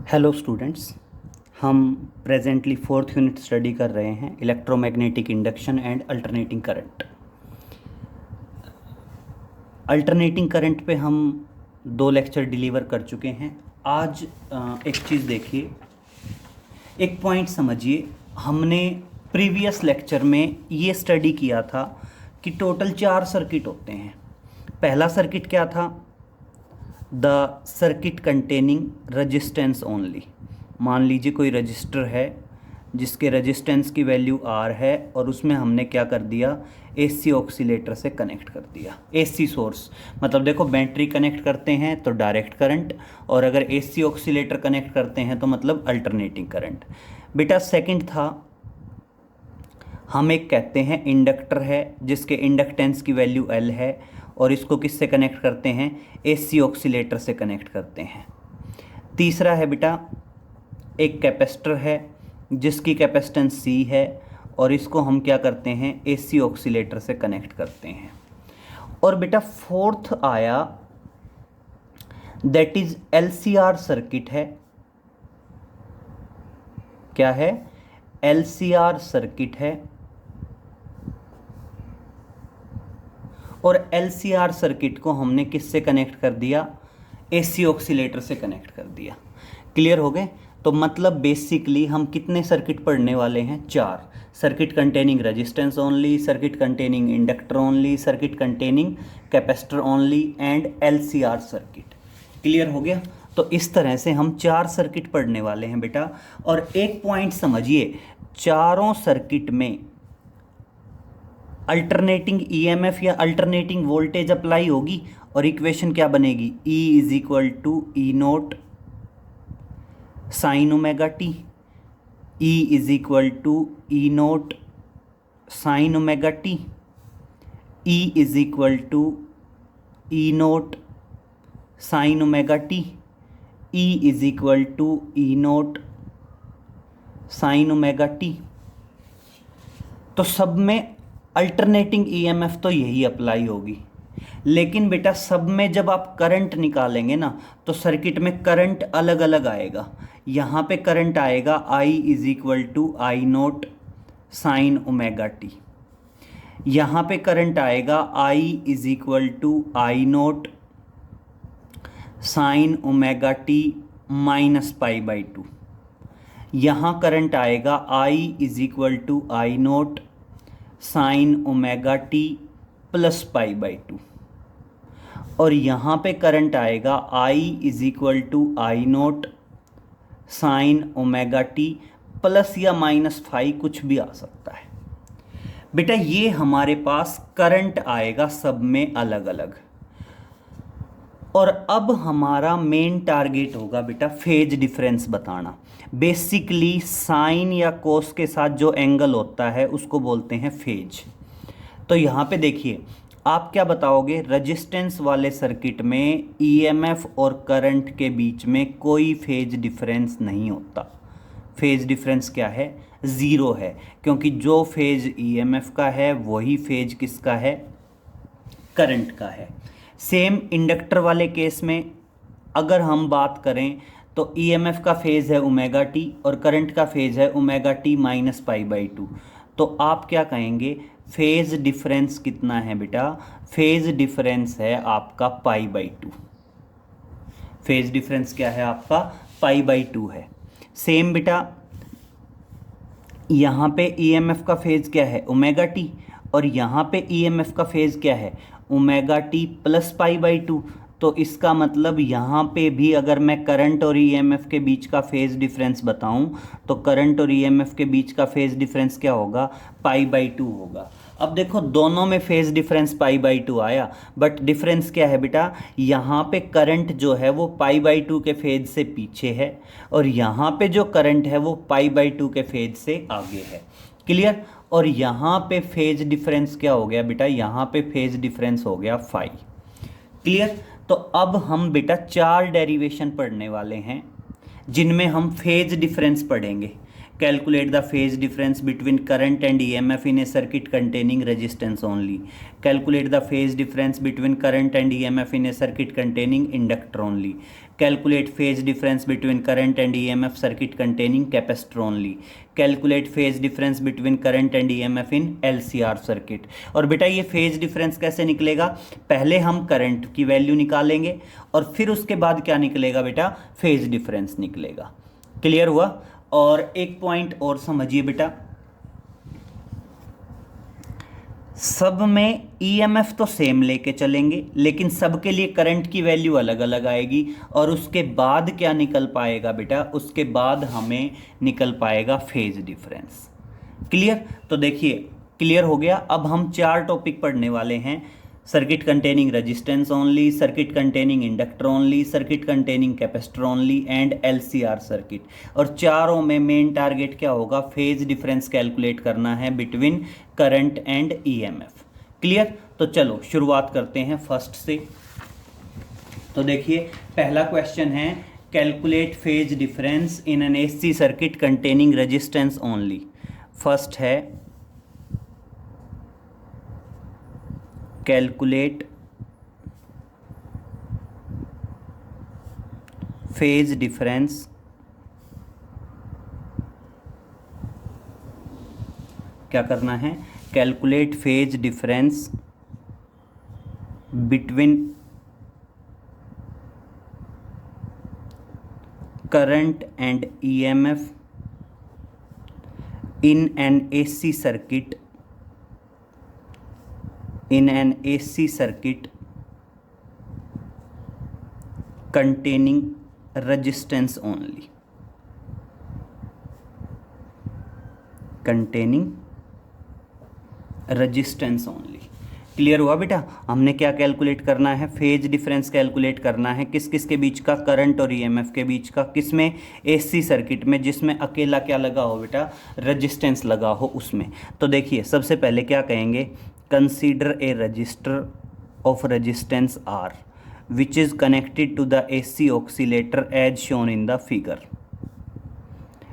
Hello students, हम presently fourth unit study कर रहे हैं electromagnetic induction and alternating current. Alternating current पे हम 2 लेक्चर डिलीवर कर चुके हैं। आज एक चीज़ देखिए, एक पॉइंट समझिए। हमने प्रीवियस लेक्चर में ये स्टडी किया था कि टोटल 4 सर्किट होते हैं। पहला सर्किट क्या था? The circuit containing resistance only. मान लीजिए कोई रजिस्टर है जिसके रजिस्टेंस की वैल्यू R है और उसमें हमने क्या कर दिया, AC ऑक्सीलेटर से कनेक्ट कर दिया। AC सोर्स मतलब देखो, बैटरी कनेक्ट करते हैं तो डायरेक्ट करंट, और अगर AC ऑक्सीलेटर कनेक्ट करते हैं तो मतलब अल्टरनेटिंग करंट। बेटा सेकंड था, हम एक कहते हैं इंडक्टर है जिसके इंडक्टेंस की वैल्यू L है, और इसको किससे कनेक्ट करते हैं? AC ऑक्सीलेटर से कनेक्ट करते हैं। तीसरा है बेटा, एक कैपेसिटर है जिसकी कैपेसिटेंस C है, और इसको हम क्या करते हैं? AC ऑक्सीलेटर से कनेक्ट करते हैं। और बेटा फोर्थ आया, दैट इज LCR सर्किट है। क्या है? LCR सर्किट है। और LCR सर्किट को हमने किससे कनेक्ट कर दिया? AC ऑक्सीलेटर से कनेक्ट कर दिया। क्लियर हो गए? तो मतलब बेसिकली हम कितने सर्किट पढ़ने वाले हैं? 4। Circuit containing resistance only, circuit containing inductor only, circuit containing capacitor only and LCR circuit. Clear हो गया? तो इस तरह से हम 4 सर्किट पढ़ने वाले हैं बेटा। और एक पॉइंट समझिए, चारों सर्किट में अल्टरनेटिंग EMF या अल्टरनेटिंग वोल्टेज अप्लाई होगी, और इक्वेशन क्या बनेगी? E is equal to E naught sine omega T. E is equal to E naught sine omega T. E is equal to E naught sine omega T. E is equal to E naught sine omega T. तो सब में alternating EMF तो यही apply होगी, लेकिन बेटा सब में जब आप करंट निकालेंगे ना, तो सर्किट में करंट अलग अलग आएगा। यहाँ पे करंट आएगा I is equal to I naught sine omega T. यहाँ पे करंट आएगा I is equal to I naught sine omega T minus pi by 2। यहाँ करंट आएगा I is equal to I naught sine omega T plus pi by 2। और यहाँ पे current आएगा I is equal to I naught sine omega T plus या minus phi, कुछ भी आ सकता है। बेटा ये हमारे पास करंट आएगा सब में अलग अलग। और अब हमारा मेन टारगेट होगा बेटा फेज डिफरेंस बताना। बेसिकली साइन या कोस के साथ जो एंगल होता है उसको बोलते हैं फेज। तो यहाँ पे देखिए, आप क्या बताओगे? रेजिस्टेंस वाले सर्किट में EMF और करंट के बीच में कोई फेज डिफरेंस नहीं होता। फेज डिफरेंस क्या है? 0 है, क्योंकि जो फेज EMF का है वही फेज किसका है? करंट का है। सेम इंडक्टर वाले केस में अगर हम बात करें तो EMF का फेज है ओमेगा टी और करंट का फेज है omega T minus pi by 2। तो आप क्या कहेंगे? फेज डिफरेंस कितना है बेटा? फेज डिफरेंस है आपका पाई बाई 2। फेज डिफरेंस क्या है आपका? पाई बाई 2 है। सेम बेटा यहाँ पे EMF का फेज क्या है? ओमेगा टी, और यहाँ पे EMF का फेज क्या है? Omega T plus pi by 2। तो इसका मतलब यहाँ पे भी अगर मैं करंट और EMF के बीच का फेज डिफरेंस बताऊँ तो करंट और EMF के बीच का फेज डिफरेंस क्या होगा? पाई बाई 2 होगा। अब देखो दोनों में फेज डिफरेंस पाई बाई 2 आया, बट डिफरेंस क्या है बेटा? यहाँ पे करंट जो है वो पाई बाई 2 के फेज से पीछे है, और यहाँ पे जो करंट है वो पाई बाई 2 के फेज से आगे है। क्लियर? और यहाँ पे फेज डिफरेंस क्या हो गया बेटा? यहाँ पे फेज डिफरेंस हो गया फाई। क्लियर? तो अब हम बेटा 4 डेरिवेशन पढ़ने वाले हैं जिनमें हम फेज डिफरेंस पढ़ेंगे। Calculate the phase difference between current and EMF in a circuit containing resistance only. Calculate the phase difference between current and EMF in a circuit containing inductor only. Calculate phase difference between current and EMF circuit containing capacitor only. Calculate phase difference between current and EMF in LCR circuit. और बेटा ये phase difference कैसे निकलेगा, पहले हम current की value निकालेंगे और फिर उसके बाद क्या निकलेगा बेटा, फेज डिफरेंस निकलेगा। क्लियर हुआ। और एक पॉइंट और समझिए बेटा, सब में ईएमएफ तो सेम लेके चलेंगे लेकिन सबके लिए करंट की वैल्यू अलग अलग आएगी और उसके बाद क्या निकल पाएगा बेटा, उसके बाद हमें निकल पाएगा फेज डिफरेंस। क्लियर। तो देखिए क्लियर हो गया। अब हम 4 टॉपिक पढ़ने वाले हैं, circuit containing resistance only, circuit containing inductor only, circuit containing capacitor only and LCR circuit. और चारों में मेन टारगेट क्या होगा, फेज डिफरेंस कैलकुलेट करना है between current and EMF. Clear. तो चलो शुरुआत करते हैं फर्स्ट से। तो देखिए पहला क्वेश्चन है, calculate phase difference in an AC circuit containing resistance only. First है कैलकुलेट फेज डिफरेंस क्या करना है, calculate phase difference between current and EMF in an AC circuit containing resistance only, clear हुआ बेटा। हमने क्या कैलकुलेट करना है, फेज डिफरेंस कैलकुलेट करना है किस किस के बीच का, करंट और ईएमएफ के बीच का। किस में, एसी सर्किट में, जिसमें अकेला क्या लगा हो बेटा, रेजिस्टेंस लगा हो उसमें। तो देखिए सबसे पहले क्या कहेंगे, consider a resistor of resistance R which is connected to the AC oscillator as shown in the figure.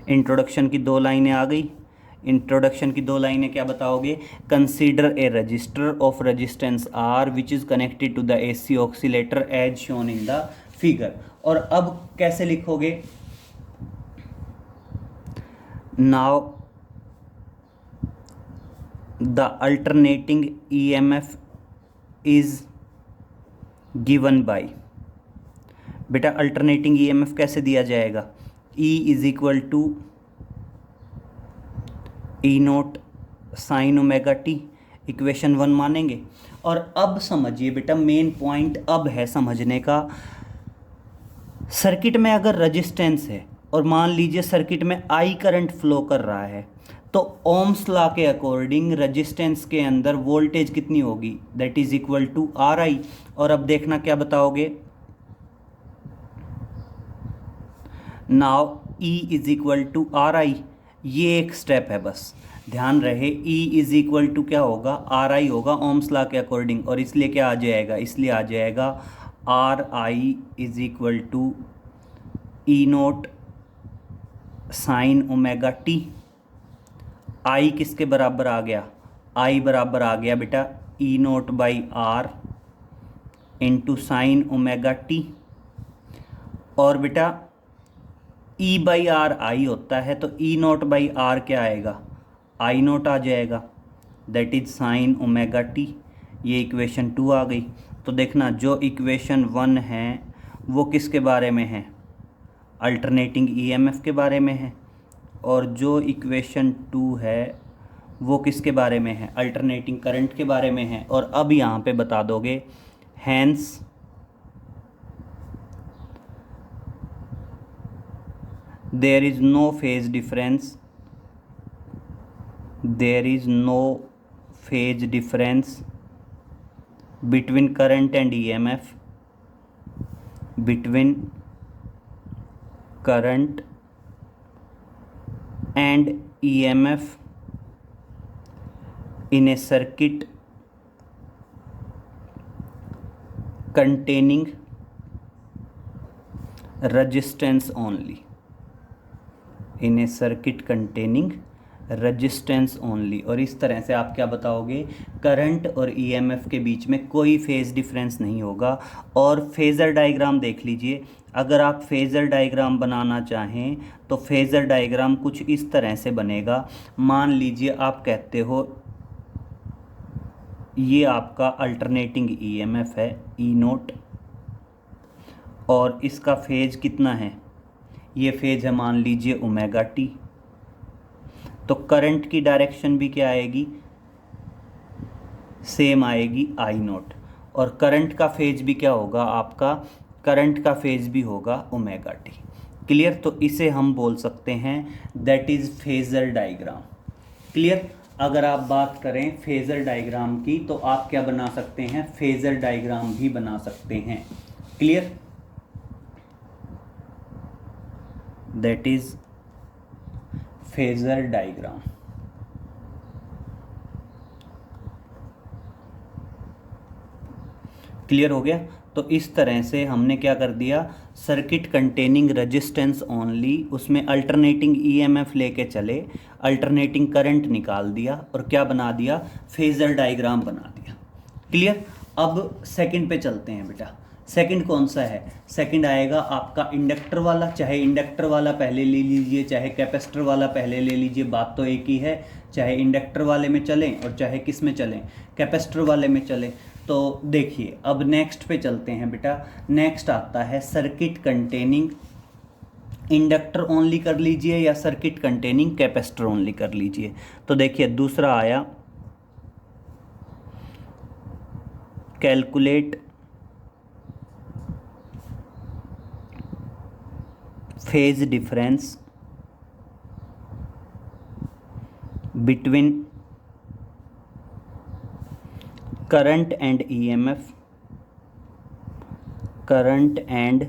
Introduction की 2 लाइनें आ गई। इंट्रोडक्शन की 2 लाइनें क्या बताओगे, consider a resistor of resistance R which is connected to the AC oscillator as shown in the figure. और अब कैसे लिखोगे, now the alternating EMF is given by, बेटा अल्टरनेटिंग ईएमएफ कैसे दिया जाएगा, E is equal to E naught sine omega T, equation 1 मानेंगे। और अब समझिए बेटा, मेन पॉइंट अब है समझने का, सर्किट में अगर रेजिस्टेंस है और मान लीजिए सर्किट में आई करंट फ्लो कर रहा है तो ओम्स लॉ के अकॉर्डिंग रेजिस्टेंस के अंदर वोल्टेज कितनी होगी, that is equal to R I. और अब देखना क्या बताओगे, now E is equal to R I, ये एक स्टेप है बस, ध्यान रहे। E इज इक्वल टू क्या होगा, आर आई होगा ओम्स लॉ के अकॉर्डिंग, और इसलिए क्या आ जाएगा, इसलिए आ जाएगा or I is equal to E naught sine omega t. I किसके बराबर आ गया, आई बराबर आ गया बेटा E naught by R into sine omega T. और बेटा ई बाई आर आई होता है तो ई नोट बाई आर क्या आएगा, आई नोट आ जाएगा, that is sign omega T. ये इक्वेशन 2 आ गई। तो देखना जो इक्वेशन 1 है वो किसके बारे में है, अल्टरनेटिंग ईएमएफ के बारे में है, और जो इक्वेशन 2 है वो किसके बारे में है, अल्टरनेटिंग करंट के बारे में है। और अब यहाँ पे बता दोगे hence there is no phase difference between current and EMF, between current and EMF in a circuit containing resistance only, in a circuit containing resistance only. और इस तरह से आप क्या बताओगे, करंट और ईएमएफ के बीच में कोई फेज़ डिफरेंस नहीं होगा। और फेज़र डायग्राम देख लीजिए, अगर आप फेज़र डायग्राम बनाना चाहें तो फेज़र डायग्राम कुछ इस तरह से बनेगा। मान लीजिए आप कहते हो ये आपका अल्टरनेटिंग ईएमएफ है ई नोट, और इसका फेज कितना है, ये फेज है मान लीजिए ओमेगा टी। तो करंट की डायरेक्शन भी क्या आएगी, सेम आएगी आई नोट। और करंट का फेज भी क्या होगा आपका, करंट का फेज भी होगा ओमेगा टी। क्लियर। तो इसे हम बोल सकते हैं that is phasor diagram. Clear. अगर आप बात करें फेज़र डायग्राम की तो आप क्या बना सकते हैं, फेज़र डायग्राम भी बना सकते हैं। Clear. That is phasor diagram. Clear हो गया। तो इस तरह से हमने क्या कर दिया, सर्किट कंटेनिंग रेजिस्टेंस ओनली, उसमें अल्टरनेटिंग ईएमएफ लेके चले, अल्टरनेटिंग करंट निकाल दिया और क्या बना दिया, फेज़र डायग्राम बना दिया। क्लियर। अब सेकंड पे चलते हैं बेटा। सेकंड कौन सा है, सेकंड आएगा आपका इंडक्टर वाला। चाहे इंडक्टर वाला पहले ले लीजिए, चाहे कैपेसिटर वाला पहले ले लीजिए, बात तो एक ही है। चाहे इंडक्टर वाले में चलें और चाहे किस में चलें, कैपेसिटर वाले में चलें। तो देखिए अब नेक्स्ट पे चलते हैं बेटा। नेक्स्ट आता है सर्किट कंटेनिंग इंडक्टर ओनली कर लीजिए या सर्किट कंटेनिंग कैपेसिटर ओनली कर लीजिए। तो देखिए दूसरा आया calculate phase difference between current and EMF, current and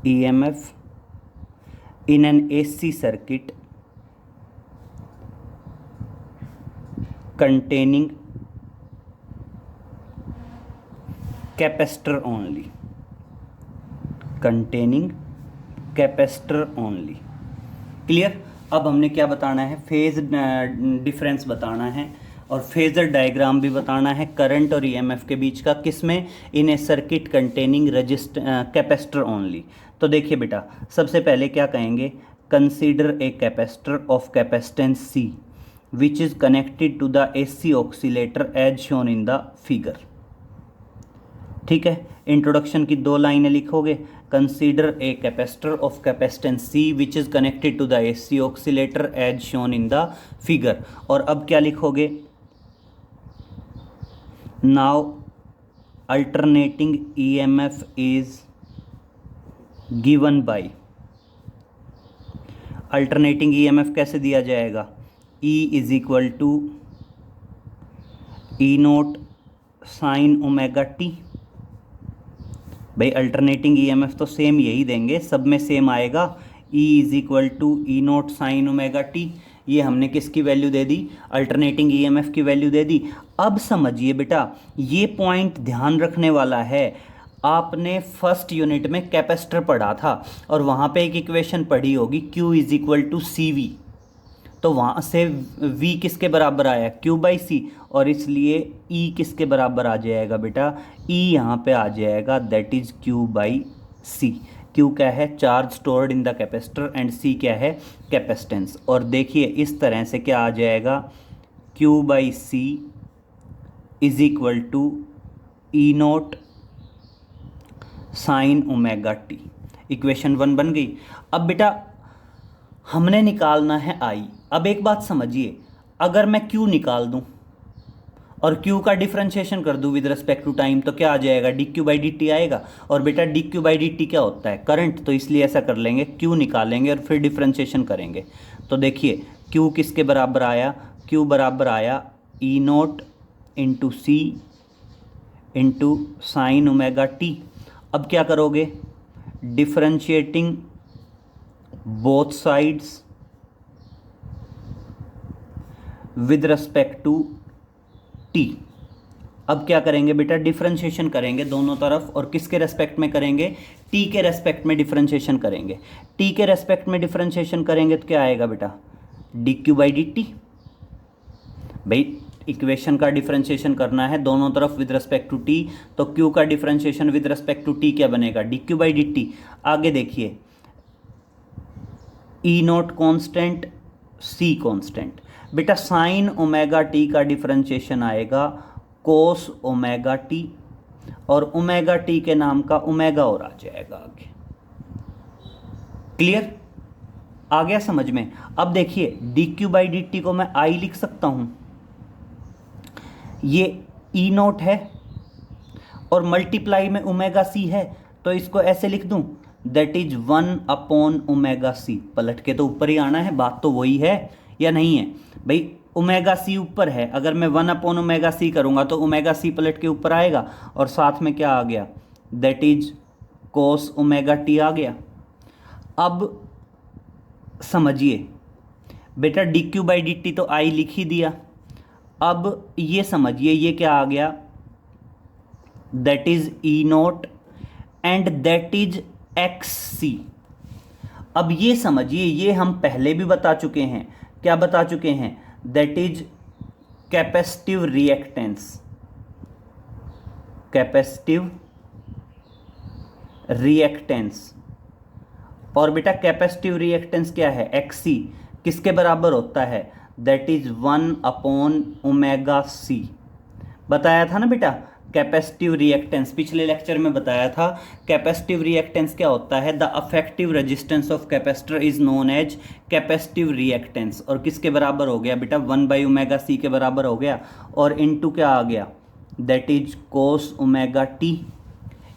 EMF in an AC circuit containing capacitor only, containing capacitor only। Clear. अब हमने क्या बताना है, फेज डिफरेंस बताना है और फेज़र डायग्राम भी बताना है करंट और ईएमएफ के बीच का, किसमें, in a circuit containing capacitor only. तो देखिए बेटा सबसे पहले क्या कहेंगे, consider a capacitor of capacitance C which is connected to the AC oscillator as shown in the figure. ठीक है। इंट्रोडक्शन की 2 लाइनें लिखोगे, consider a capacitor of capacitance C which is connected to the AC oscillator as shown in the figure. और अब क्या लिखोगे, now alternating EMF is given by, alternating EMF कैसे दिया जाएगा, E is equal to E naught sine omega T. भाई alternating EMF तो same यही देंगे, सब में सेम आएगा, E is equal to E naught sine omega T. ये हमने किसकी वैल्यू दे दी, अल्टरनेटिंग ईएमएफ की वैल्यू दे दी। अब समझिए बेटा ये पॉइंट ध्यान रखने वाला है, आपने फर्स्ट यूनिट में कैपेसिटर पढ़ा था और वहाँ पे एक इक्वेशन पढ़ी होगी Q is equal to C V. तो वहाँ से V किसके बराबर आया, Q बाई सी, और इसलिए E किसके बराबर आ जाएगा बेटा, E यहाँ पे आ जाएगा that is Q by C. Q क्या है, charge stored in the capacitor, and C क्या है, कैपेसिटेंस। और देखिए इस तरह से क्या आ जाएगा, Q by C is equal to E naught sine omega T. Equation 1 बन गई। अब बेटा हमने निकालना है I। अब एक बात समझिए, अगर मैं Q निकाल दूं और Q का डिफरेंशिएशन कर दूं विद रिस्पेक्ट टू टाइम तो क्या आ जाएगा, D Q by D T आएगा। और बेटा D Q by D T क्या होता है, करंट, तो इसलिए ऐसा कर लेंगे, Q निकालेंगे और फिर डिफरेंशिएशन करेंगे। तो देखिए Q किसके बराबर आया, Q बराबर आया E naught into C into sine omega T. अब क्या करोगे, differentiating both sides with respect to T. अब क्या करेंगे बेटा, डिफरेंशिएशन करेंगे दोनों तरफ, और किसके रेस्पेक्ट में करेंगे, टी के रेस्पेक्ट में डिफरेंशिएशन करेंगे। टी के रेस्पेक्ट में डिफरेंशिएशन करेंगे तो क्या आएगा बेटा, D Q by D T. भाई इक्वेशन का डिफरेंशिएशन करना है दोनों तरफ विद रिस्पेक्ट टू टी, तो क्यू का differentiation with respect to T क्या बनेगा, D Q by D T. आगे देखिए, E naught constant, C constant. बेटा साइन ओमेगा टी का डिफरेंशिएशन आएगा कोस ओमेगा टी, और ओमेगा टी के नाम का ओमेगा और आ जाएगा आगे। क्लियर, आ गया समझ में। अब देखिए D Q by D T को मैं आई लिख सकता हूं, ये ई नोट है और मल्टीप्लाई में ओमेगा सी है, तो इसको ऐसे लिख दूं, दैट इज 1/ओमेगा सी। पलट के तो ऊपर ही आना है, बात तो वही है या नहीं है भाई। ओमेगा सी ऊपर है, अगर मैं 1/ओमेगा सी करूंगा तो ओमेगा सी पलट के ऊपर आएगा, और साथ में क्या आ गया, that is cos omega t आ गया। अब समझिए बेटा, D Q by D t तो आई लिख ही दिया। अब ये समझिए ये क्या आ गया, that is E naught and that is X C. अब ये समझिए, ये हम पहले भी बता चुके हैं, क्या बता चुके हैं, that is capacitive reactance, capacitive reactance. और बेटा कैपेसिटिव रिएक्टेंस क्या है, एक्स सी, किसके बराबर होता है, दैट इज 1/ओमेगा सी। बताया था ना बेटा कैपेसिटिव रिएक्टेंस, पिछले लेक्चर में बताया था। कैपेसिटिव रिएक्टेंस क्या होता है, the effective resistance of capacitor is known as capacitive reactance. और किसके बराबर हो गया बेटा, 1/ओमेगा सी के बराबर हो गया, और इनटू क्या आ गया, that is cos omega T.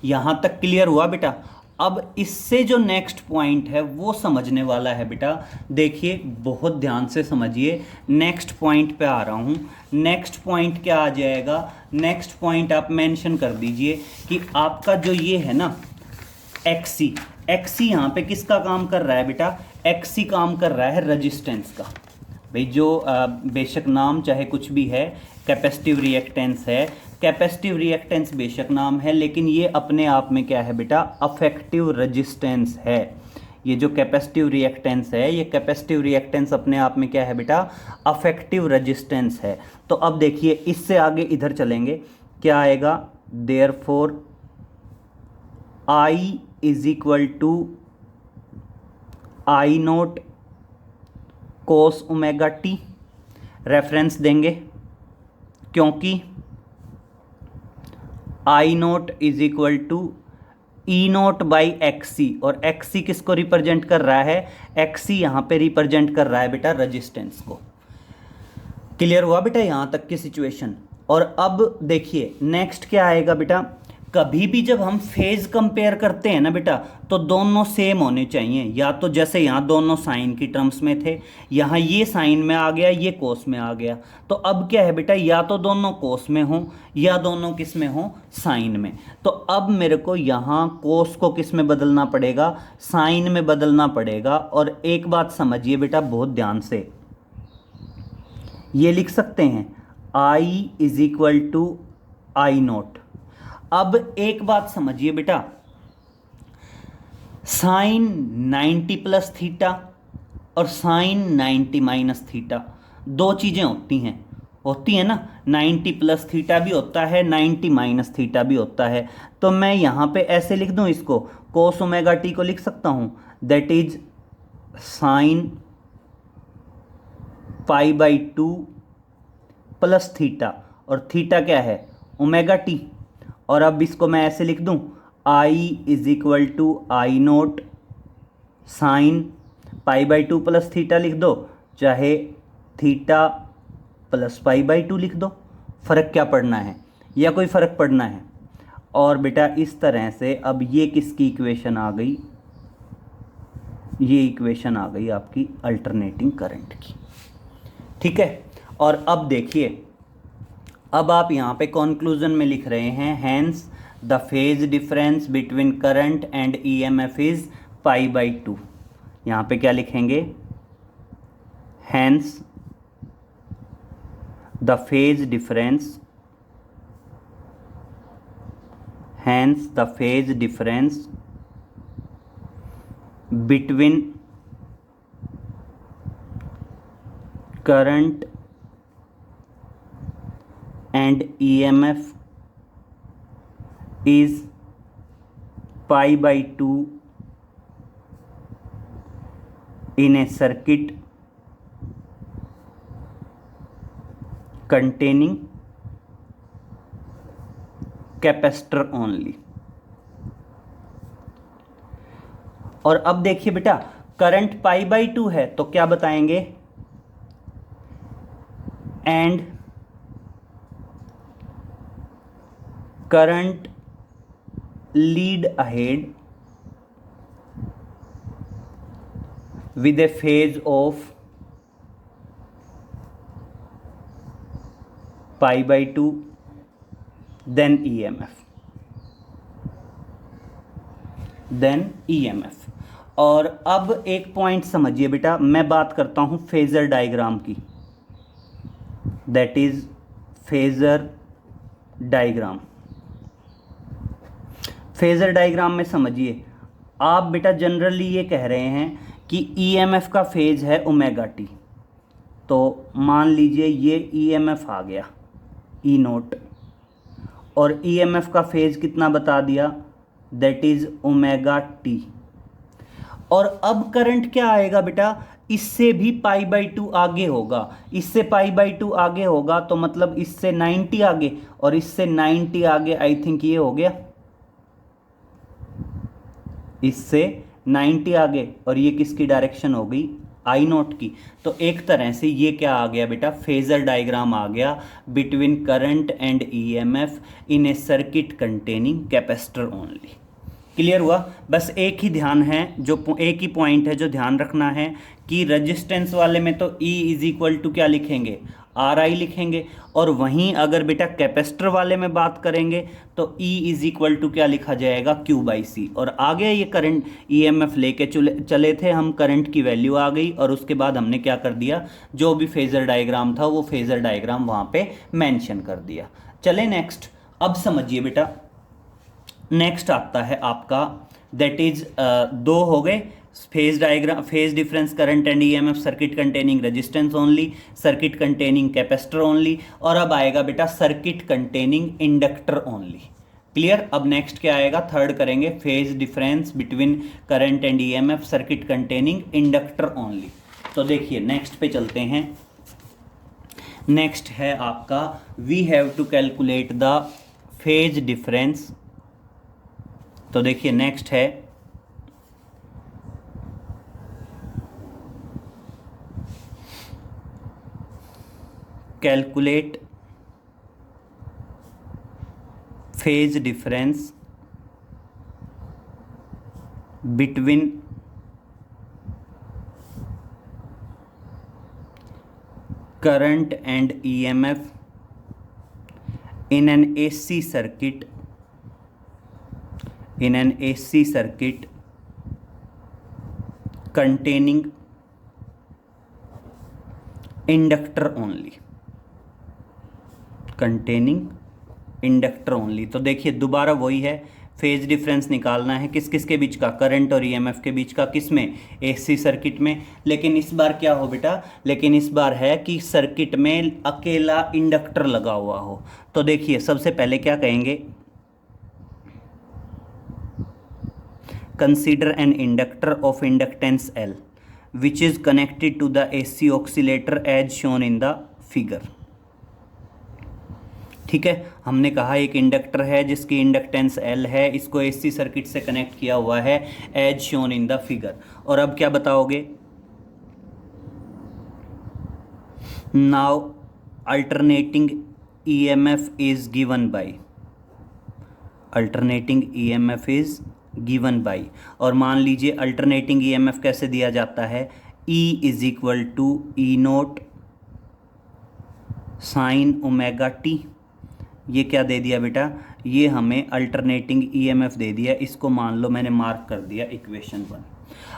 यहाँ तक क्लियर हुआ बेटा। अब इससे जो नेक्स्ट पॉइंट है वो समझने वाला है बेटा, देखिए बहुत ध्यान से समझिए। नेक्स्ट पॉइंट पे आ रहा हूँ। नेक्स्ट पॉइंट क्या आ जाएगा, नेक्स्ट पॉइंट आप मेंशन कर दीजिए कि आपका जो ये है ना एक्सी, एक्सी यहाँ पे किसका काम कर रहा है बेटा, एक्सी काम कर रहा है रेजिस्टेंस का। भाई जो बेशक नाम चाहे कुछ भी है, कैपेसिटिव रिएक्टेंस है, कैपेसिटिव रिएक्टेंस बेशक नाम है, लेकिन ये अपने आप में क्या है बेटा, अफेक्टिव रेजिस्टेंस है। ये जो कैपेसिटिव रिएक्टेंस है, ये कैपेसिटिव रिएक्टेंस अपने आप में क्या है बेटा, अफेक्टिव रेजिस्टेंस है। तो अब देखिए इससे आगे इधर चलेंगे, क्या आएगा, therefore I is equal to I naught cos omega t. Reference देंगे क्योंकि I naught is equal to E naught by X C, और एक्स सी किसको रिप्रेजेंट कर रहा है, एक्स सी यहाँ पे रिप्रेजेंट कर रहा है बेटा रेजिस्टेंस को। क्लियर हुआ बेटा यहाँ तक की सिचुएशन। और अब देखिए नेक्स्ट क्या आएगा बेटा, कभी भी जब हम फेज कंपेयर करते हैं ना बेटा, तो दोनों सेम होने चाहिए। या तो जैसे यहाँ दोनों साइन की टर्म्स में थे, यहाँ ये साइन में आ गया, ये कोस में आ गया, तो अब क्या है बेटा, या तो दोनों कोस में हो या दोनों किस में हो, साइन में। तो अब मेरे को यहाँ कोस को किस में बदलना पड़ेगा, साइन में बदलना पड़ेगा। और एक बात समझिए बेटा बहुत ध्यान से, ये लिख सकते हैं I is equal to I naught. अब एक बात समझिए बेटा, साइन 90 प्लस थीटा और साइन 90 माइनस थीटा दो चीज़ें होती हैं ना, 90 प्लस थीटा भी होता है, 90 माइनस थीटा भी होता है। तो मैं यहाँ पे ऐसे लिख दूँ इसको, कोस ओमेगा टी को लिख सकता हूँ, that is sine π/2 plus theta, और थीटा क्या है, ओमेगा टी। और अब इसको मैं ऐसे लिख दूं, I is equal to I naught sine π/2 plus theta लिख दो, चाहे थीटा प्लस π/2 लिख दो, फ़र्क क्या पड़ना है, या कोई फ़र्क पड़ना है। और बेटा इस तरह से अब ये किसकी इक्वेशन आ गई, ये इक्वेशन आ गई आपकी अल्टरनेटिंग करंट की। ठीक है, और अब देखिए, अब आप यहाँ पे कंक्लूजन में लिख रहे हैं, hence the phase difference between current and EMF is π/2। यहाँ पे क्या लिखेंगे, hence the phase difference, hence the phase difference between current and EMF is π/2 in a circuit containing capacitor only. और अब देखिए बेटा, करंट π/2 है तो क्या बताएंगे, and current lead ahead with a phase of π/2 then EMF। और अब एक पॉइंट समझिए बेटा, मैं बात करता हूं फेजर डायग्राम की, that is phasor diagram. Phasor diagram में समझिए, आप बेटा जनरली ये कह रहे हैं कि ईएमएफ का फेज है ओमेगा टी, तो मान लीजिए ये ईएमएफ आ गया ई नोट, और ईएमएफ का फेज कितना बता दिया, दैट इज ओमेगा टी। और अब करंट क्या आएगा बेटा, इससे भी π/2 आगे होगा, इससे π/2 आगे होगा तो मतलब इससे 90 आगे, और इससे 90 आगे आई थिंक ये हो गया, इससे 90 आगे, और ये किसकी डायरेक्शन हो गई, आई नोट की। तो एक तरह से ये क्या आ गया बेटा, फेजर डायग्राम आ गया between current and EMF in a circuit containing capacitor only. Clear हुआ। बस एक ही ध्यान है, जो एक ही पॉइंट है जो ध्यान रखना है कि रेजिस्टेंस वाले में तो E इज इक्वल टू क्या लिखेंगे, RI लिखेंगे, और वहीं अगर बेटा कैपेसिटर वाले में बात करेंगे तो E इज इक्वल टू क्या लिखा जाएगा, Q/C। और आगे ये करंट EMF लेके चले थे हम, करंट की वैल्यू आ गई, और उसके बाद हमने क्या कर दिया, जो भी फेजर डायग्राम था वो फेजर डायग्राम वहाँ पे मेंशन कर दिया। चले नेक्स्ट। अब समझिए बेटा, नेक्स्ट आता है आपका, दैट इज दो हो गए, phase diagram, phase difference current and EMF, circuit containing resistance only, circuit containing capacitor only, और अब आएगा बेटा circuit containing inductor only. Clear. अब नेक्स्ट क्या आएगा, थर्ड करेंगे, phase difference between current and EMF, circuit containing inductor only. तो देखिए नेक्स्ट पे चलते हैं। नेक्स्ट है आपका, we have to calculate the phase difference. तो देखिए नेक्स्ट है calculate phase difference between current and EMF in an AC circuit containing inductor only। तो देखिए दोबारा वही है, फेज डिफरेंस निकालना है किस किस के बीच का, करंट और ईएमएफ के बीच का, किस में, एसी सर्किट में। लेकिन इस बार क्या हो बेटा, लेकिन इस बार है कि सर्किट में अकेला इंडक्टर लगा हुआ हो। तो देखिए सबसे पहले क्या कहेंगे, consider an inductor of inductance L which is connected to the AC oscillator as shown in the figure. ठीक है, हमने कहा एक इंडक्टर है जिसकी इंडक्टेंस L है, इसको AC सर्किट से कनेक्ट किया हुआ है as shown in the figure. और अब क्या बताओगे, now alternating EMF is given by, और मान लीजिए अल्टरनेटिंग EMF कैसे दिया जाता है, E is equal to E naught sine omega T. ये क्या दे दिया बेटा, ये हमें अल्टरनेटिंग EMF दे दिया, इसको मान लो मैंने मार्क कर दिया इक्वेशन 1।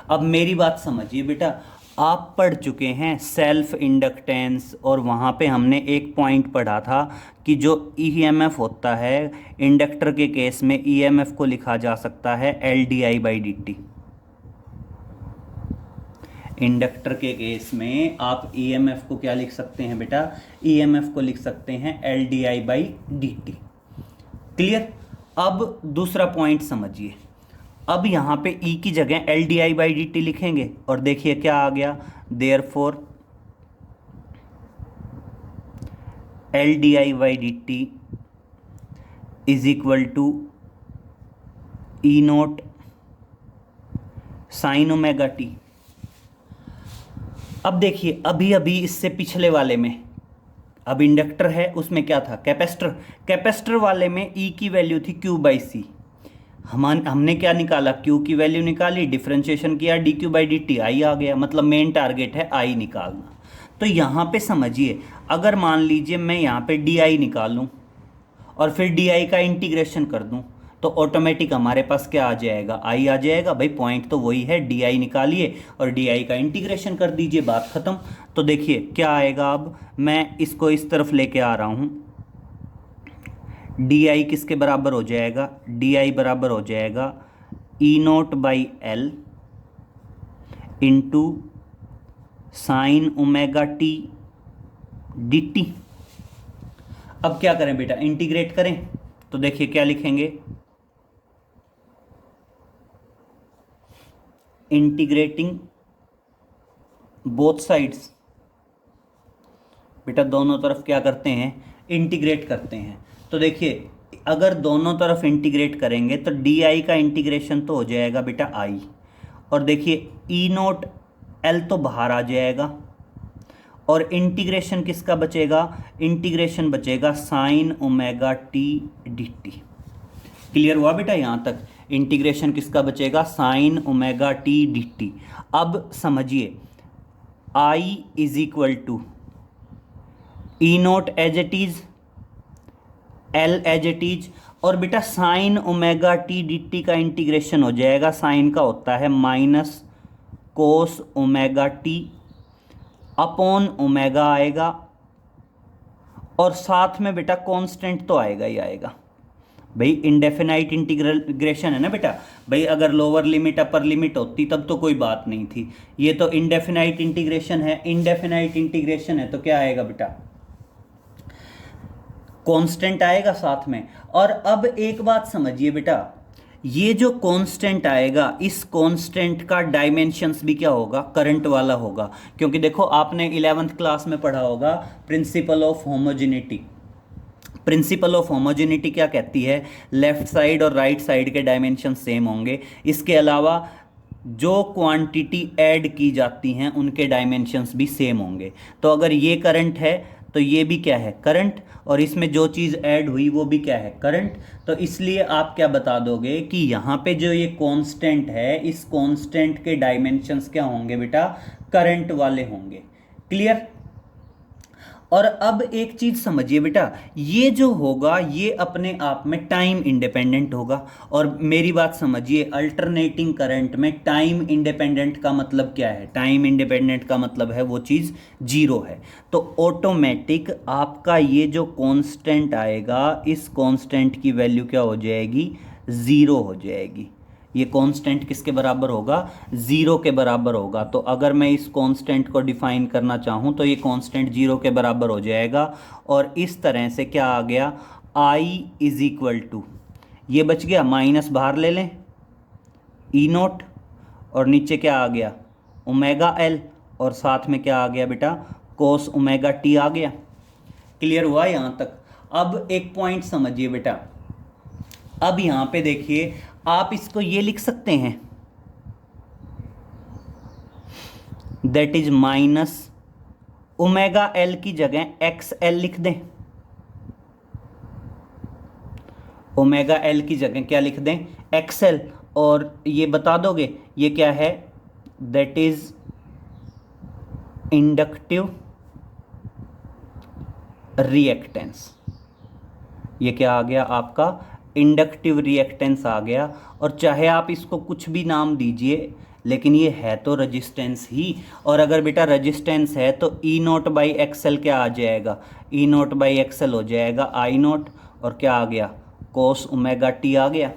अब मेरी बात समझिए बेटा, आप पढ़ चुके हैं सेल्फ इंडक्टेंस, और वहाँ पे हमने एक पॉइंट पढ़ा था कि जो EMF होता है इंडक्टर के केस में EMF को लिखा जा सकता है LdI/dt। इंडक्टर के केस में आप ईएमएफ को क्या लिख सकते हैं बेटा, ईएमएफ को लिख सकते हैं L D I by D t. Clear. अब दूसरा पॉइंट समझिए, अब यहाँ पे ई की जगह L D I by D T लिखेंगे और देखिए क्या आ गया, therefore L D I by D T is equal to E naught sine omega T. अब देखिए अभी अभी इससे पिछले वाले में, अब इंडक्टर है उसमें क्या था, कैपेसिटर। कैपेसिटर वाले में ई की वैल्यू थी क्यू बाई सी, हमने क्या निकाला, क्यू की वैल्यू निकाली, डिफरेंशिएशन किया, d Q by D t, I आ गया। मतलब मेन टारगेट है आई निकालना। तो यहाँ पे समझिए, अगर मान लीजिए मैं यहाँ पे डी आई निकालूँ और फिर डी आई का इंटीग्रेशन कर दूँ तो ऑटोमेटिक हमारे पास क्या आ जाएगा, आई आ जाएगा। भाई पॉइंट तो वही है, डी आई निकालिए और डी आई का इंटीग्रेशन कर दीजिए, बात ख़त्म। तो देखिए क्या आएगा, अब मैं इसको इस तरफ लेके आ रहा हूँ, डी आई किसके बराबर हो जाएगा, डी आई बराबर हो जाएगा E naught by L into sine omega t d t. अब क्या करें बेटा, इंटीग्रेट करें। तो देखिए क्या लिखेंगे, इंटीग्रेटिंग बोथ साइड्स। बेटा दोनों तरफ क्या करते हैं, इंटीग्रेट करते हैं। तो देखिए अगर दोनों तरफ इंटीग्रेट करेंगे तो डी आई का इंटीग्रेशन तो हो जाएगा बेटा आई, और देखिए ई नोट एल तो बाहर आ जाएगा और इंटीग्रेशन किसका बचेगा, इंटीग्रेशन बचेगा sine omega t d t. Clear हुआ बेटा यहाँ तक, इंटीग्रेशन किसका बचेगा, sine omega t d t. अब समझिए I is equal to E naught as it is, L as it is, और बेटा sine omega t d t का इंटीग्रेशन हो जाएगा, साइन का होता है minus cos omega t upon omega आएगा, और साथ में बेटा कांस्टेंट तो आएगा ही आएगा। भाई इंडेफिनाइट इंटीग्रेशन है ना बेटा, भाई अगर लोअर लिमिट अपर लिमिट होती तब तो कोई बात नहीं थी, ये तो इंडेफिनाइट इंटीग्रेशन है। इंडेफिनाइट इंटीग्रेशन है तो क्या आएगा बेटा, कांस्टेंट आएगा साथ में। और अब एक बात समझिए बेटा, ये जो कांस्टेंट आएगा, इस कांस्टेंट का डायमेंशंस भी क्या होगा, करंट वाला होगा। क्योंकि देखो आपने 11th क्लास में पढ़ा होगा principle of homogeneity. Principle of homogeneity क्या कहती है, लेफ्ट साइड और राइट साइड के डायमेंशन सेम होंगे, इसके अलावा जो क्वांटिटी ऐड की जाती हैं उनके डायमेंशंस भी सेम होंगे। तो अगर ये करंट है तो ये भी क्या है, करंट, और इसमें जो चीज़ ऐड हुई वो भी क्या है, करंट। तो इसलिए आप क्या बता दोगे कि यहाँ पे जो ये कांस्टेंट है, इस कांस्टेंट के डायमेंशंस क्या होंगे बेटा, करंट वाले होंगे। क्लियर। और अब एक चीज़ समझिए बेटा, ये जो होगा ये अपने आप में टाइम इंडिपेंडेंट होगा। और मेरी बात समझिए, अल्टरनेटिंग करंट में टाइम इंडिपेंडेंट का मतलब क्या है, टाइम इंडिपेंडेंट का मतलब है वो चीज़ जीरो है। तो ऑटोमेटिक आपका ये जो कांस्टेंट आएगा, इस कांस्टेंट की वैल्यू क्या हो जाएगी, ज़ीरो हो जाएगी। ये कांस्टेंट किसके बराबर होगा, ज़ीरो के बराबर होगा। तो अगर मैं इस कांस्टेंट को डिफाइन करना चाहूँ तो ये कांस्टेंट ज़ीरो के बराबर हो जाएगा। और इस तरह से क्या आ गया, आई इज इक्वल टू, ये बच गया, माइनस बाहर ले लें ई नोट, और नीचे क्या आ गया, ओमेगा एल, और साथ में क्या आ गया बेटा, कोस ओमेगा टी आ गया। क्लियर हुआ यहाँ तक। अब एक पॉइंट समझिए बेटा, अब यहाँ पे देखिए आप इसको ये लिख सकते हैं, that is minus omega L की जगह एक्स एल लिख दें, ओमेगा एल की जगह क्या लिख दें, एक्स एल। और ये बता दोगे ये क्या है, दैट इज इंडक्टिव रिएक्टेंस। ये क्या आ गया आपका, इंडक्टिव रिएक्टेंस आ गया। और चाहे आप इसको कुछ भी नाम दीजिए, लेकिन ये है तो रेजिस्टेंस ही। और अगर बेटा रेजिस्टेंस है तो ई नोट बाई एक्सएल क्या आ जाएगा, ई नोट बाई एक्सएल हो जाएगा आई नोट, और क्या आ गया, कोस ओमेगा टी आ गया।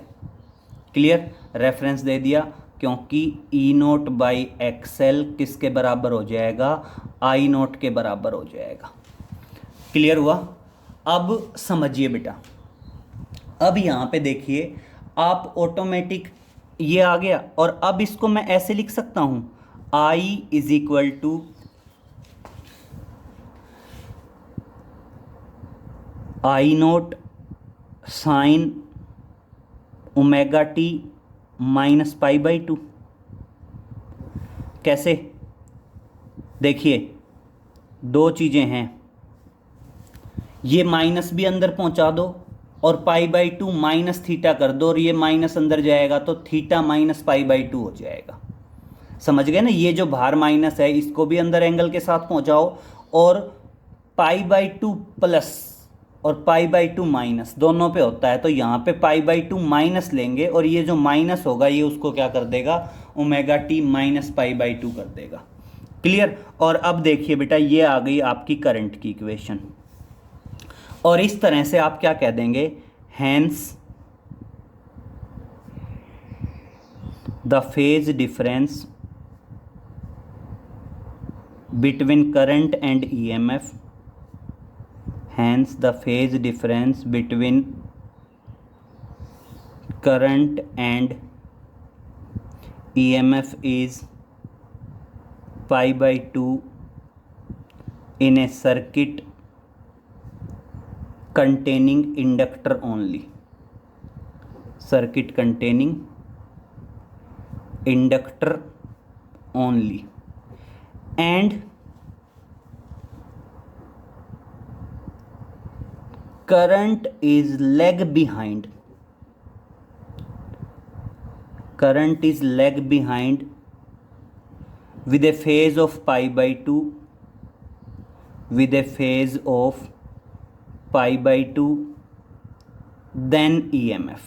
क्लियर, रेफरेंस दे दिया क्योंकि ई नोट बाई एक्सएल किसके बराबर हो जाएगा, आई नोट के बराबर हो जाएगा। क्लियर हुआ। अब समझिए बेटा, अब यहाँ पे देखिए आप ऑटोमेटिक ये आ गया, और अब इसको मैं ऐसे लिख सकता हूँ, I is equal to I naught sine omega T minus pi by two. कैसे, देखिए दो चीज़ें हैं, ये माइनस भी अंदर पहुंचा दो और पाई बाई टू माइनस थीटा कर दो, और ये माइनस अंदर जाएगा तो theta minus pi by to हो जाएगा। समझ गए ना, ये जो बाहर माइनस है इसको भी अंदर एंगल के साथ पहुंचाओ, और पाई बाई टू प्लस और पाई बाई टू माइनस दोनों पे होता है, तो यहाँ पे पाई बाई टू माइनस लेंगे, और ये जो माइनस होगा ये उसको क्या कर देगा, omega T minus pi by to कर देगा। क्लियर। और अब देखिए बेटा, ये आ गई आपकी करंट की इक्वेशन, और इस तरह से आप क्या कह देंगे, hence the phase difference between current and EMF, hence the phase difference between current and EMF is pi by 2 in a circuit containing inductor only, circuit containing inductor only, and current is lag behind, current is lag behind with a phase of pi by 2, with a phase of pi by 2 then EMF।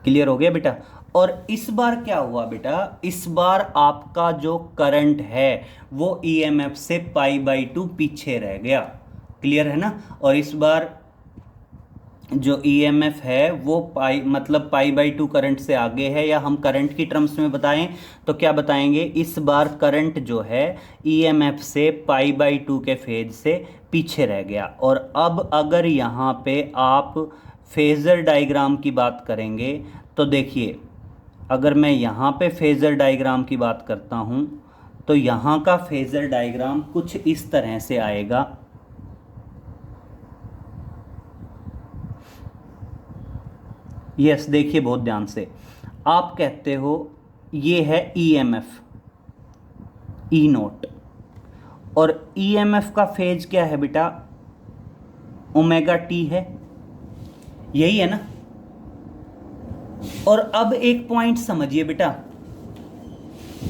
Clear हो गया बेटा। और इस बार क्या हुआ बेटा, इस बार आपका जो करंट है वो EMF से पाई बाई टू पीछे रह गया। क्लियर है ना। और इस बार जो EMF है वो मतलब पाई बाई टू करंट से आगे है, या हम करंट की टर्म्स में बताएं तो क्या बताएंगे, इस बार करंट जो है EMF से पाई बाई टू के फेज से पीछे रह गया। और अब अगर यहाँ पे आप फेज़र डायग्राम की बात करेंगे तो देखिए, अगर मैं यहाँ पे फेज़र डायग्राम की बात करता हूँ तो यहाँ का फेज़र डायग्राम कुछ इस तरह से आएगा। यस, देखिए बहुत ध्यान से, आप कहते हो ये है EMF ई नोट, और EMF का फेज क्या है बेटा, ओमेगा टी है, यही है ना। और अब एक पॉइंट समझिए बेटा,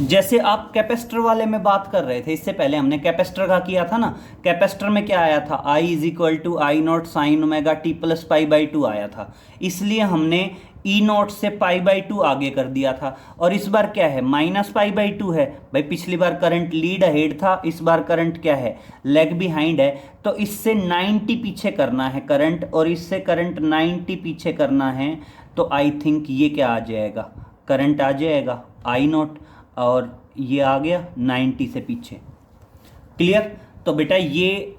जैसे आप कैपेसिटर वाले में बात कर रहे थे, इससे पहले हमने कैपेसिटर का किया था ना, कैपेसिटर में क्या आया था, I is equal to I naught sine omega T plus pi by two आया था, इसलिए हमने ई नॉट से पाई बाई टू आगे कर दिया था। और इस बार क्या है, माइनस पाई बाई टू है भाई, पिछली बार करंट लीड अहेड था, इस बार करंट क्या है, लैग बिहाइंड है, तो इससे 90 पीछे करना है करंट, और इससे करंट 90 पीछे करना है, तो आई थिंक ये क्या आ जाएगा, करंट आ जाएगा आई नॉट, और ये आ गया 90 से पीछे। क्लियर। तो बेटा ये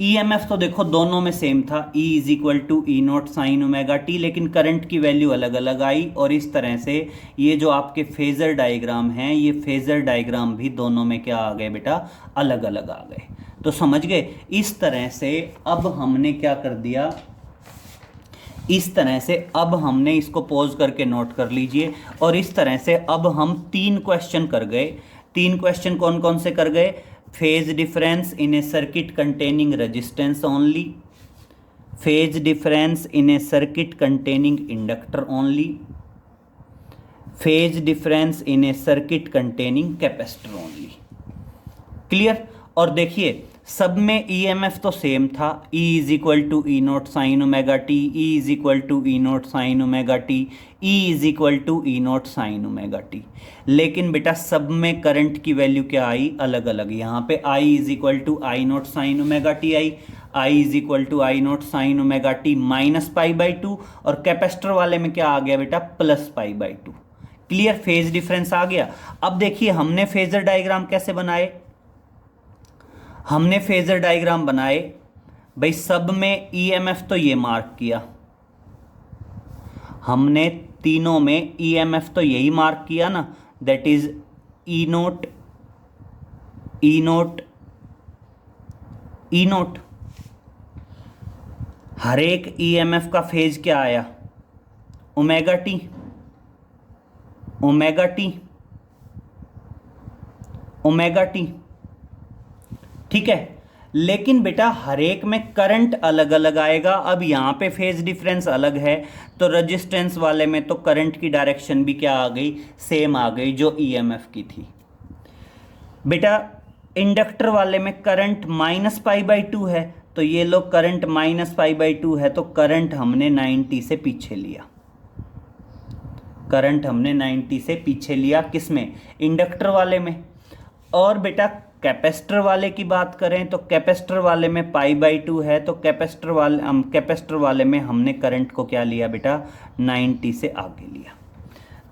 EMF तो देखो दोनों में सेम था, E is equal to E naught sine omega T, लेकिन करंट की वैल्यू अलग अलग आई, और इस तरह से ये जो आपके फेज़र डायग्राम हैं, ये फेज़र डायग्राम भी दोनों में क्या आ गए बेटा, अलग अलग आ गए। तो समझ गए। इस तरह से अब हमने क्या कर दिया, इस तरह से अब हमने इसको पॉज करके नोट कर लीजिए, और इस तरह से अब हम 3 क्वेश्चन कर गए। 3 क्वेश्चन कौन कौन से कर गए, phase difference in a circuit containing resistance only, phase difference in a circuit containing inductor only, phase difference in a circuit containing capacitor only. Clear. और देखिए सब में EMF तो सेम था, E is equal to E naught sine omega T, E is equal to E naught sine omega T, E is equal to E naught sine omega T, लेकिन बेटा सब में करंट की वैल्यू क्या आई, अलग अलग। यहाँ पे I is equal to I naught sine omega t I, I is equal to I naught sine omega T minus pi by two, और कैपेसिटर वाले में क्या आ गया बेटा, plus pi by two. Clear, phase difference आ गया। अब देखिए हमने फेजर डायग्राम कैसे बनाए, हमने फेजर डायग्राम बनाए भाई, सब में ईएमएफ तो ये मार्क किया, हमने तीनों में ईएमएफ तो यही मार्क किया ना, that is E naught, E naught, E naught. हर एक ईएमएफ का फेज क्या आया, omega t, omega t, omega t, ठीक है। लेकिन बेटा हर एक में करंट अलग अलग आएगा। अब यहां पे फेज डिफरेंस अलग है, तो रेजिस्टेंस वाले में तो करंट की डायरेक्शन भी क्या आ गई, सेम आ गई जो ईएमएफ की थी। बेटा इंडक्टर वाले में करंट -π/2 है, तो ये लो करंट -π/2 है, तो करंट हमने 90 से पीछे लिया, करंट हमने 90 से पीछे लिया, किसमें, इंडक्टर वाले में। और बेटा कैपेसिटर वाले की बात करें तो कैपेसिटर वाले में π/2 है, तो कैपेसिटर वाले में हमने करंट को क्या लिया बेटा, 90 से आगे लिया।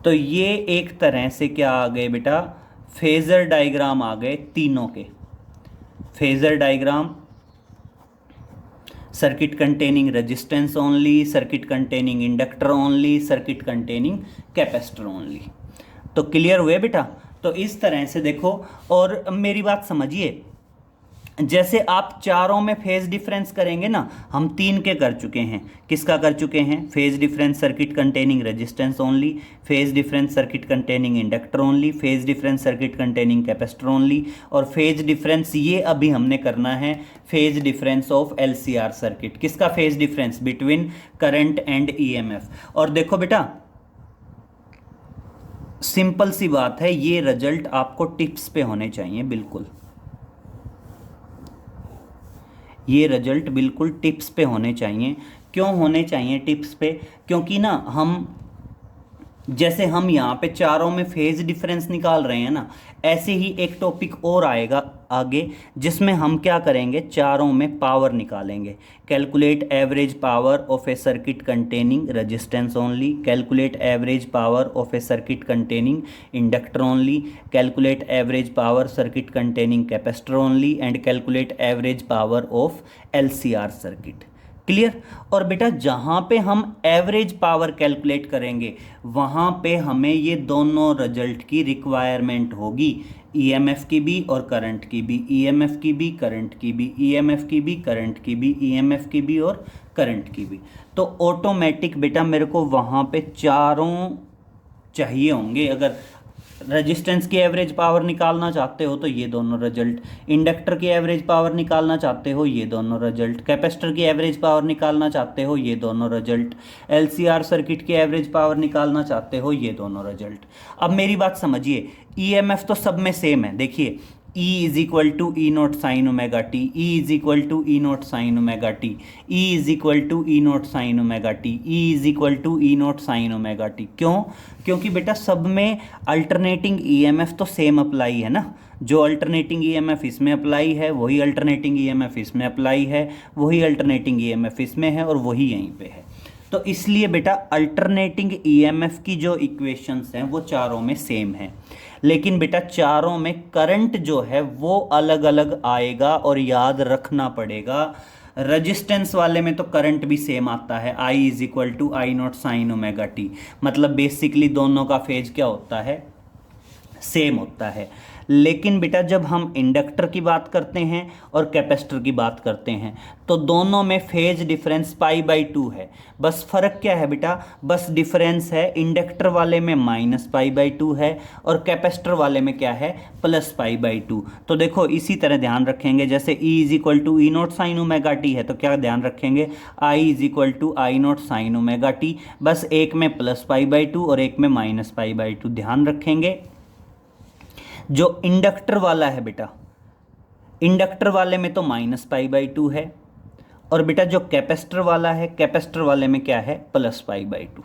तो ये एक तरह से क्या आ गए बेटा, फेजर डायग्राम आ गए तीनों के, phasor diagram, circuit containing resistance only, circuit containing inductor only, circuit containing capacitor only. तो क्लियर हुए बेटा। तो इस तरह से देखो, और मेरी बात समझिए, जैसे आप चारों में फेज डिफरेंस करेंगे ना, हम 3 के कर चुके हैं, किसका कर चुके हैं, phase difference circuit containing resistance only, phase difference circuit containing inductor only, phase difference circuit containing capacitor only, और फेज डिफरेंस ये अभी हमने करना है phase difference of LCR circuit, किसका phase difference, between current and EMF. और देखो बेटा सिंपल सी बात है, ये रिजल्ट आपको टिप्स पे होने चाहिए, बिल्कुल ये रिजल्ट बिल्कुल टिप्स पे होने चाहिए। क्यों होने चाहिए टिप्स पे, क्योंकि ना हम जैसे हम यहाँ पे चारों में फेज डिफरेंस निकाल रहे हैं ना, ऐसे ही एक टॉपिक और आएगा आगे जिसमें हम क्या करेंगे, चारों में पावर निकालेंगे। Calculate average power of A circuit containing resistance only, calculate average power of A circuit containing inductor only, calculate average power circuit containing capacitor only, and calculate average power of LCR circuit. Clear. और बेटा जहाँ पे हम average power calculate करेंगे वहाँ पे हमें ये दोनों रिजल्ट की रिक्वायरमेंट होगी, ईएमएफ की भी और करंट की भी, ईएमएफ की भी करंट की भी, ईएमएफ की भी करंट की भी, ईएमएफ की भी और करंट की भी। तो ऑटोमेटिक बेटा मेरे को वहाँ पे चारों चाहिए होंगे। अगर रेजिस्टेंस की एवरेज पावर निकालना चाहते हो तो ये दोनों रिजल्ट, इंडक्टर की एवरेज पावर निकालना चाहते हो ये दोनों रिजल्ट, कैपेसिटर की एवरेज पावर निकालना चाहते हो ये दोनों रिजल्ट, एलसीआर सर्किट की एवरेज पावर निकालना चाहते हो ये दोनों रिजल्ट। अब मेरी बात समझिए, ईएमएफ तो सब में सेम है। देखिए E is equal to E naught sine omega T, E is equal to E naught sine omega T, E is equal to E naught sine omega T, E is equal to E naught sine omega T. क्यों? क्योंकि बेटा सब में alternating EMF तो same apply है ना, जो alternating EMF इसमें अप्लाई है वही अल्टरनेटिंग ईएमएफ इसमें अप्लाई है, वही अल्टरनेटिंग ईएमएफ इसमें है और वही यहीं पे है। तो इसलिए बेटा अल्टरनेटिंग ईएमएफ की जो इक्वेशंस हैं वो चारों में सेम है, लेकिन बेटा चारों में करंट जो है वो अलग अलग आएगा और याद रखना पड़ेगा। रेजिस्टेंस वाले में तो करंट भी सेम आता है, I is equal to I naught sine omega T, मतलब बेसिकली दोनों का फेज क्या होता है, सेम होता है। लेकिन बेटा जब हम इंडक्टर की बात करते हैं और कैपेसिटर की बात करते हैं तो दोनों में फेज डिफरेंस π/2 है। बस फ़र्क क्या है बेटा, बस डिफरेंस है, इंडक्टर वाले में -π/2 है और कैपेसिटर वाले में क्या है, +π/2। तो देखो इसी तरह ध्यान रखेंगे, जैसे E is equal to E naught sine omega T है तो क्या ध्यान रखेंगे, I is equal to I naught sine omega T, बस एक में +π/2 और एक में -π/2 ध्यान रखेंगे। जो इंडक्टर वाला है बेटा, इंडक्टर वाले में तो -π/2 है और बेटा जो कैपेसिटर वाला है, कैपेसिटर वाले में क्या है, प्लस पाई बाई टू।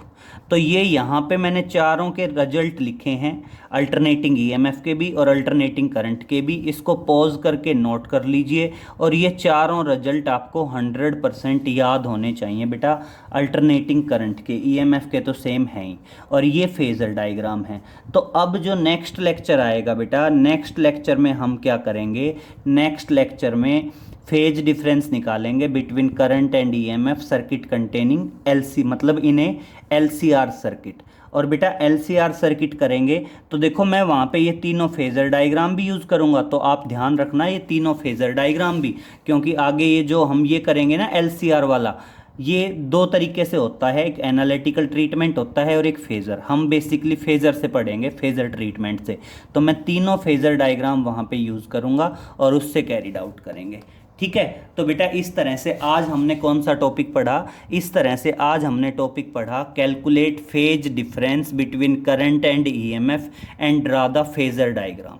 तो ये यहाँ पे मैंने चारों के रिजल्ट लिखे हैं, अल्टरनेटिंग ईएमएफ के भी और अल्टरनेटिंग करंट के भी। इसको पॉज करके नोट कर लीजिए और ये चारों रिजल्ट आपको 100% याद होने चाहिए बेटा। अल्टरनेटिंग करंट के, ईएमएफ के तो सेम है ही, और ये फेजर डायग्राम है। तो अब जो नेक्स्ट लेक्चर आएगा बेटा, नेक्स्ट लेक्चर में हम क्या करेंगे, नेक्स्ट लेक्चर में फेज डिफरेंस निकालेंगे between current and EMF circuit containing LC, मतलब इन्हें एलसीआर सर्किट। और बेटा एलसीआर सर्किट करेंगे तो देखो मैं वहाँ पे ये तीनों फेजर डायग्राम भी यूज़ करूँगा, तो आप ध्यान रखना ये तीनों फेजर डायग्राम भी, क्योंकि आगे ये जो हम ये करेंगे ना एलसीआर वाला, ये दो तरीके से होता है, एक एनालिटिकल ट्रीटमेंट होता है और एक फेज़र। हम बेसिकली फेज़र से पढ़ेंगे, फेज़र ट्रीटमेंट से। तो मैं तीनों फेज़र डायग्राम वहाँ पे यूज़ करूँगा और उससे कैरिड आउट करेंगे, ठीक है। तो बेटा इस तरह से आज हमने कौन सा टॉपिक पढ़ा, इस तरह से आज हमने टॉपिक पढ़ा calculate phase difference between current and EMF and draw the phasor diagram.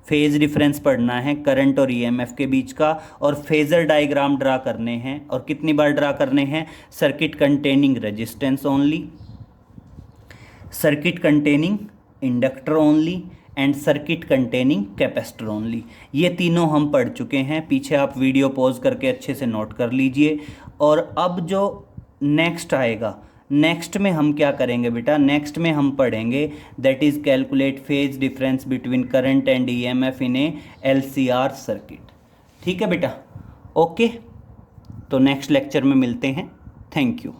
Phase difference पढ़ना है करंट और ईएमएफ के बीच का, और फेजर डायग्राम ड्रा करने हैं। और कितनी बार ड्रा करने हैं, circuit containing resistance only, circuit containing inductor only and circuit containing capacitor only. ये तीनों हम पढ़ चुके हैं, पीछे आप वीडियो पॉज करके अच्छे से नोट कर लीजिए। और अब जो नेक्स्ट आएगा, नेक्स्ट में हम क्या करेंगे बेटा, नेक्स्ट में हम पढ़ेंगे that is calculate phase difference between current and EMF in A LCR circuit. ठीक है बेटा, ओके। तो नेक्स्ट लेक्चर में मिलते हैं, थैंक यू।